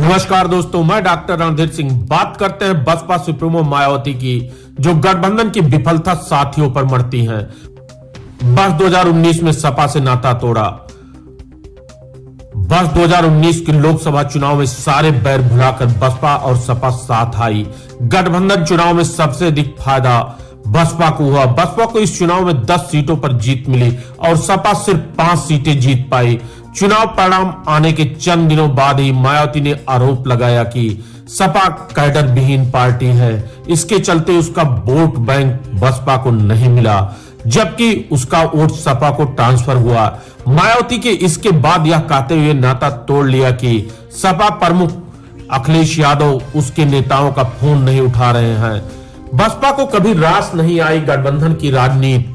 नमस्कार दोस्तों, मैं डॉक्टर रणधीर सिंह। बात करते हैं बसपा सुप्रीमो मायावती की, जो गठबंधन की विफलता साथियों पर मरती हैं। वर्ष 2019 में सपा से नाता तोड़ा। वर्ष 2019 के लोकसभा चुनाव में सारे बैर भुलाकर बसपा और सपा साथ आई। गठबंधन चुनाव में सबसे अधिक फायदा बसपा को हुआ। बसपा को इस चुनाव में 10 सीटों पर जीत मिली और सपा सिर्फ 5 सीटें जीत पाई। चुनाव परिणाम आने के चंद दिनों बाद ही मायावती ने आरोप लगाया कि सपा कैडर विहीन पार्टी है, इसके चलते उसका वोट बैंक बसपा को नहीं मिला, जबकि उसका वोट सपा को ट्रांसफर हुआ। मायावती के इसके बाद यह कहते हुए नाता तोड़ लिया कि सपा प्रमुख अखिलेश यादव उसके नेताओं का फोन नहीं उठा रहे हैं। बसपा को कभी रास नहीं आई गठबंधन की राजनीति।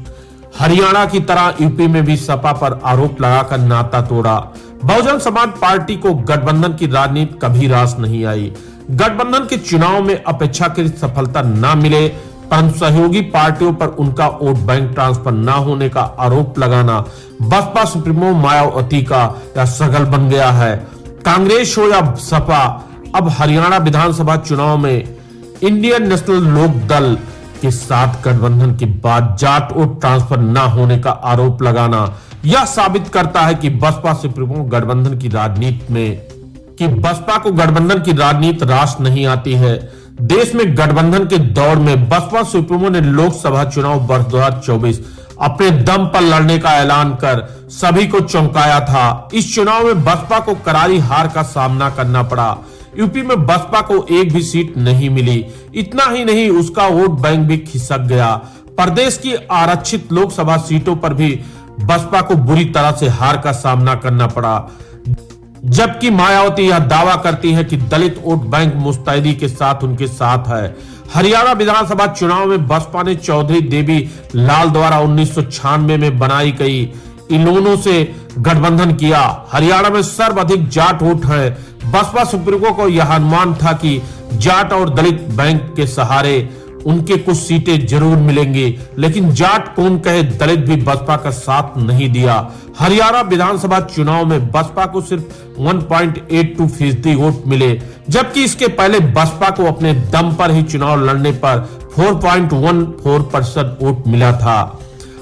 हरियाणा की तरह यूपी में भी सपा पर आरोप लगाकर नाता तोड़ा। बहुजन समाज पार्टी को गठबंधन की राजनीति कभी रास नहीं आई। गठबंधन के चुनाव में अपेक्षाकृत सफलता न मिले, परंतु सहयोगी पार्टियों पर उनका वोट बैंक ट्रांसफर न होने का आरोप लगाना बसपा सुप्रीमो मायावती का यह सगल बन गया है। कांग्रेस हो या सपा, अब हरियाणा विधानसभा चुनाव में इंडियन नेशनल लोक दल के साथ गठबंधन के बाद जाट वोट ट्रांसफर न होने का आरोप लगाना यह साबित करता है कि बसपा सुप्रीमो गठबंधन की राजनीति में बसपा को गठबंधन की राजनीति रास नहीं आती है। देश में गठबंधन के दौर में बसपा सुप्रीमो ने लोकसभा चुनाव वर्ष 2024 अपने दम पर लड़ने का ऐलान कर सभी को चौंकाया था। इस चुनाव में बसपा को करारी हार का सामना करना पड़ा। यूपी में बसपा को एक भी सीट नहीं मिली। इतना ही नहीं, उसका वोट बैंक भी खिसक गया। प्रदेश की आरक्षित लोकसभा सीटों पर भी बसपा को बुरी तरह से हार का सामना करना पड़ा, जबकि मायावती यह दावा करती है कि दलित वोट बैंक मुस्तैदी के साथ उनके साथ है। हरियाणा विधानसभा चुनाव में बसपा ने चौधरी देवी लाल द्वारा 1996 में बनाई गई इनेलो से गठबंधन किया। हरियाणा में सर्वाधिक जाट वोट है। बसपा सुप्रीमो को यह अनुमान था कि जाट और दलित बैंक के सहारे उनके कुछ सीटें जरूर मिलेंगी, लेकिन जाट कौन कहे, दलित भी बसपा का साथ नहीं दिया। हरियाणा विधानसभा चुनाव में बसपा को सिर्फ 1.82% वोट मिले, जबकि इसके पहले बसपा को अपने दम पर ही चुनाव लड़ने पर 4.14% वोट मिला था।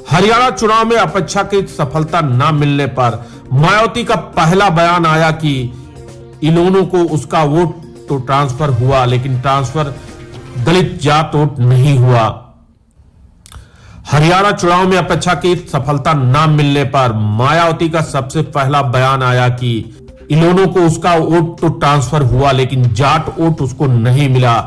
हरियाणा चुनाव में अपेक्षाकृत सफलता न मिलने पर मायावती का पहला बयान आया कि इनेलो को उसका वोट तो ट्रांसफर हुआ, लेकिन ट्रांसफर दलित जाट वोट नहीं हुआ। हरियाणा चुनाव में अपेक्षाकृत सफलता न मिलने पर मायावती का सबसे पहला बयान आया कि इनेलो को उसका वोट तो ट्रांसफर हुआ, लेकिन जाट वोट उसको नहीं मिला।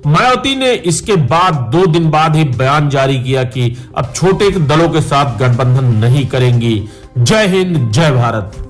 मायावती ने इसके बाद 2 दिन बाद ही बयान जारी किया कि अब छोटे दलों के साथ गठबंधन नहीं करेंगी। जय हिंद, जय भारत।